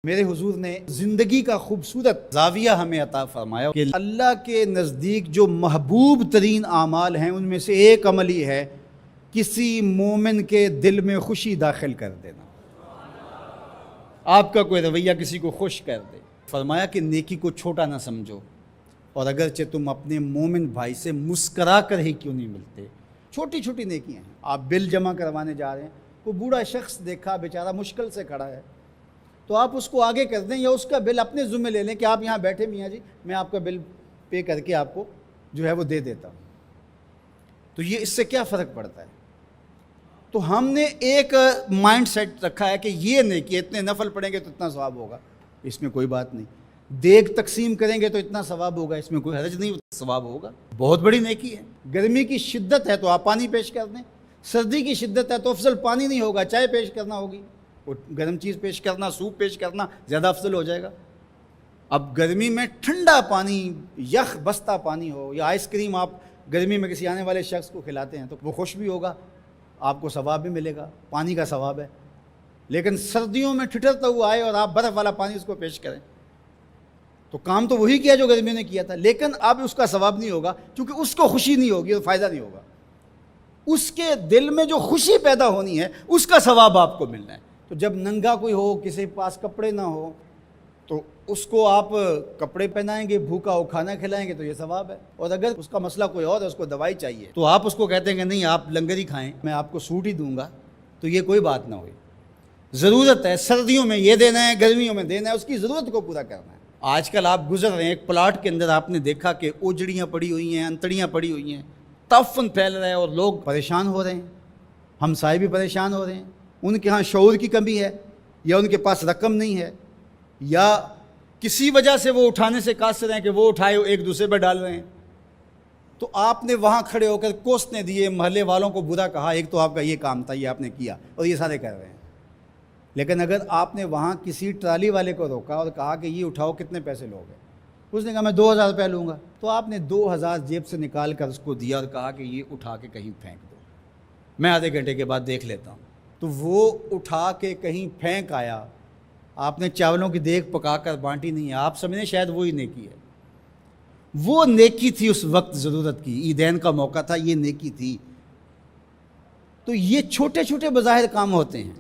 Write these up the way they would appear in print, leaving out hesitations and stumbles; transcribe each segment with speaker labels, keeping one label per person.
Speaker 1: میرے حضور نے زندگی کا خوبصورت زاویہ ہمیں عطا فرمایا کہ اللہ کے نزدیک جو محبوب ترین اعمال ہیں ان میں سے ایک عمل ہی ہے کسی مومن کے دل میں خوشی داخل کر دینا۔ آپ کا کوئی رویہ کسی کو خوش کر دے۔ فرمایا کہ نیکی کو چھوٹا نہ سمجھو، اور اگرچہ تم اپنے مومن بھائی سے مسکرا کر ہی کیوں نہیں ملتے، چھوٹی چھوٹی نیکیاں ہیں۔ آپ بل جمع کروانے جا رہے ہیں، کوئی بوڑھا شخص دیکھا بیچارہ مشکل سے کھڑا ہے، تو آپ اس کو آگے کر دیں یا اس کا بل اپنے ذمہ لے لیں کہ آپ یہاں بیٹھے میاں جی، میں آپ کا بل پے کر کے آپ کو جو ہے وہ دے دیتا ہوں۔ تو یہ اس سے کیا فرق پڑتا ہے؟ تو ہم نے ایک مائنڈ سیٹ رکھا ہے کہ یہ نیکی اتنے نفل پڑھیں گے تو اتنا ثواب ہوگا، اس میں کوئی بات نہیں۔ دیگ تقسیم کریں گے تو اتنا ثواب ہوگا، اس میں کوئی حرج نہیں، ثواب ہوگا۔ بہت بڑی نیکی ہے۔ گرمی کی شدت ہے تو آپ پانی پیش کر دیں، سردی کی شدت ہے تو افضل پانی نہیں ہوگا، چائے پیش کرنا ہوگی، گرم چیز پیش کرنا، سوپ پیش کرنا زیادہ افضل ہو جائے گا۔ اب گرمی میں ٹھنڈا پانی، یخ بستہ پانی ہو، یا آئس کریم آپ گرمی میں کسی آنے والے شخص کو کھلاتے ہیں تو وہ خوش بھی ہوگا، آپ کو ثواب بھی ملے گا، پانی کا ثواب ہے۔ لیکن سردیوں میں ٹھٹرتا ہوا آئے اور آپ برف والا پانی اس کو پیش کریں تو کام تو وہی کیا جو گرمیوں نے کیا تھا، لیکن اب اس کا ثواب نہیں ہوگا کیونکہ اس کو خوشی نہیں ہوگی اور فائدہ نہیں ہوگا۔ اس کے دل میں جو خوشی پیدا ہونی ہے اس کا ثواب آپ کو ملنا ہے۔ تو جب ننگا کوئی ہو، کسی کے پاس کپڑے نہ ہو، تو اس کو آپ کپڑے پہنائیں گے، بھوکا ہو کھانا کھلائیں گے تو یہ ثواب ہے۔ اور اگر اس کا مسئلہ کوئی اور ہے، اس کو دوائی چاہیے، تو آپ اس کو کہتے ہیں کہ نہیں آپ لنگر ہی کھائیں، میں آپ کو سوٹ ہی دوں گا، تو یہ کوئی بات نہ ہوئی۔ ضرورت ہے سردیوں میں یہ دینا ہے، گرمیوں میں دینا ہے، اس کی ضرورت کو پورا کرنا ہے۔ آج کل آپ گزر رہے ہیں ایک پلاٹ کے اندر، آپ نے دیکھا کہ اوجڑیاں پڑی ہوئی ہیں، انتڑیاں پڑی ہوئی ہیں، تعفن پھیل رہا ہے اور لوگ پریشان ہو رہے ہیں، ہمسائے بھی پریشان ہو رہے ہیں۔ ان کے ہاں شعور کی کمی ہے، یا ان کے پاس رقم نہیں ہے، یا کسی وجہ سے وہ اٹھانے سے قاصر ہیں کہ وہ اٹھائے ایک دوسرے پہ ڈال رہے ہیں۔ تو آپ نے وہاں کھڑے ہو کر کوسنے دیے، محلے والوں کو برا کہا، ایک تو آپ کا یہ کام تھا، یہ آپ نے کیا اور یہ سارے کر رہے ہیں۔ لیکن اگر آپ نے وہاں کسی ٹرالی والے کو روکا اور کہا کہ یہ اٹھاؤ، کتنے پیسے لوگے؟ اس نے کہا میں 2000 روپے لوں گا، تو آپ نے 2000 جیب سے نکال کر اس کو دیا اور کہا کہ یہ اٹھا کے کہیں پھینک دو، میں آدھے گھنٹے کے بعد دیکھ لیتا ہوں۔ تو وہ اٹھا کے کہیں پھینک آیا، آپ نے چاولوں کی دیگ پکا کر بانٹی نہیں ہے، آپ سمجھیں شاید وہی نیکی ہے۔ وہ نیکی تھی اس وقت ضرورت کی، عیدین کا موقع تھا، یہ نیکی تھی۔ تو یہ چھوٹے چھوٹے بظاہر کام ہوتے ہیں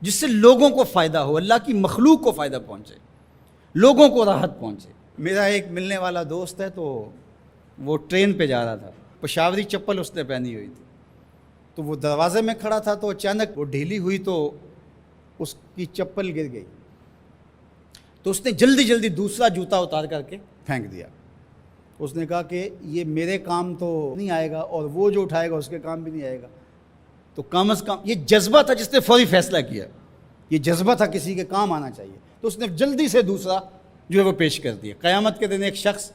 Speaker 1: جس سے لوگوں کو فائدہ ہو، اللہ کی مخلوق کو فائدہ پہنچے، لوگوں کو راحت پہنچے۔ میرا ایک ملنے والا دوست ہے، تو وہ ٹرین پہ جا رہا تھا، پشاوری چپل اس نے پہنی ہوئی تھی، تو وہ دروازے میں کھڑا تھا، تو اچانک وہ ڈھیلی ہوئی تو اس کی چپل گر گئی، تو اس نے جلدی جلدی دوسرا جوتا اتار کر کے پھینک دیا۔ اس نے کہا کہ یہ میرے کام تو نہیں آئے گا اور وہ جو اٹھائے گا اس کے کام بھی نہیں آئے گا، تو کم از کم یہ جذبہ تھا جس نے فوری فیصلہ کیا، یہ جذبہ تھا کسی کے کام آنا چاہیے، تو اس نے جلدی سے دوسرا جو ہے وہ پیش کر دیا۔ قیامت کے دن ایک شخص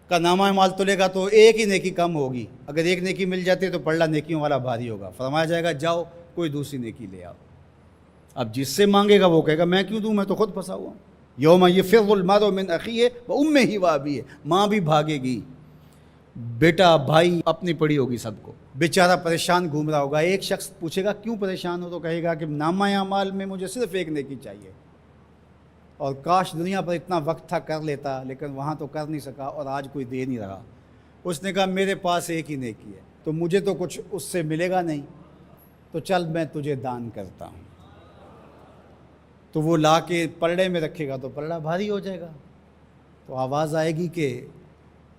Speaker 1: کا نامہ اعمال تلے گا تو ایک ہی نیکی کم ہوگی، اگر ایک نیکی مل جاتی ہے تو پلڑا نیکیوں والا بھاری ہوگا، فرمایا جائے گا جاؤ کوئی دوسری نیکی لے آؤ۔ اب جس سے مانگے گا وہ کہے گا میں کیوں دوں، میں تو خود پھنسا ہوا ہوں۔ یوم یفر المرء من اخیہ وامہ وابیہ، ماں بھی بھاگے گی، بیٹا بھائی اپنی پڑی ہوگی سب کو، بیچارہ پریشان گھوم رہا ہوگا۔ ایک شخص پوچھے گا کیوں پریشان ہو، تو کہے گا کہ نامہ اعمال میں مجھے صرف ایک نیکی چاہیے، اور کاش دنیا پر اتنا وقت تھا کر لیتا، لیکن وہاں تو کر نہیں سکا اور آج کوئی دے نہیں رہا۔ اس نے کہا میرے پاس ایک ہی نیکی ہے، تو مجھے تو کچھ اس سے ملے گا نہیں، تو چل میں تجھے دان کرتا ہوں۔ تو وہ لا کے پلڑے میں رکھے گا تو پلڑا بھاری ہو جائے گا، تو آواز آئے گی کہ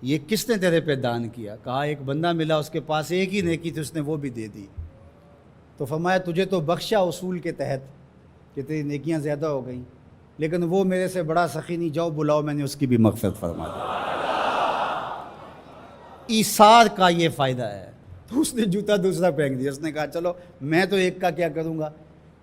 Speaker 1: یہ کس نے تیرے پہ دان کیا؟ کہا ایک بندہ ملا، اس کے پاس ایک ہی نیکی تھی، اس نے وہ بھی دے دی۔ تو فرمایا تجھے تو بخشا اصول کے تحت کہ تیری نیکیاں زیادہ ہو گئیں، لیکن وہ میرے سے بڑا سخی نہیں، جاؤ بلاؤ، میں نے اس کی بھی مغفرت فرما دی۔ ایثار کا یہ فائدہ ہے۔ تو اس نے جوتا دوسرا پھینک دیا، اس نے کہا چلو میں تو ایک کا کیا کروں گا،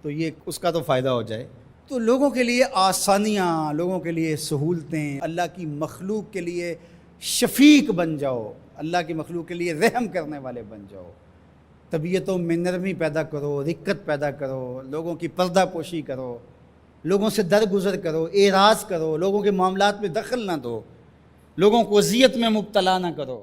Speaker 1: تو یہ اس کا تو فائدہ ہو جائے۔ تو لوگوں کے لیے آسانیاں، لوگوں کے لیے سہولتیں، اللہ کی مخلوق کے لیے شفیق بن جاؤ، اللہ کی مخلوق کے لیے رحم کرنے والے بن جاؤ، طبیعتوں میں نرمی پیدا کرو، رقت پیدا کرو، لوگوں کی پردہ پوشی کرو، لوگوں سے درگزر کرو، اعراض کرو، لوگوں کے معاملات میں دخل نہ دو، لوگوں کو اذیت میں مبتلا نہ کرو۔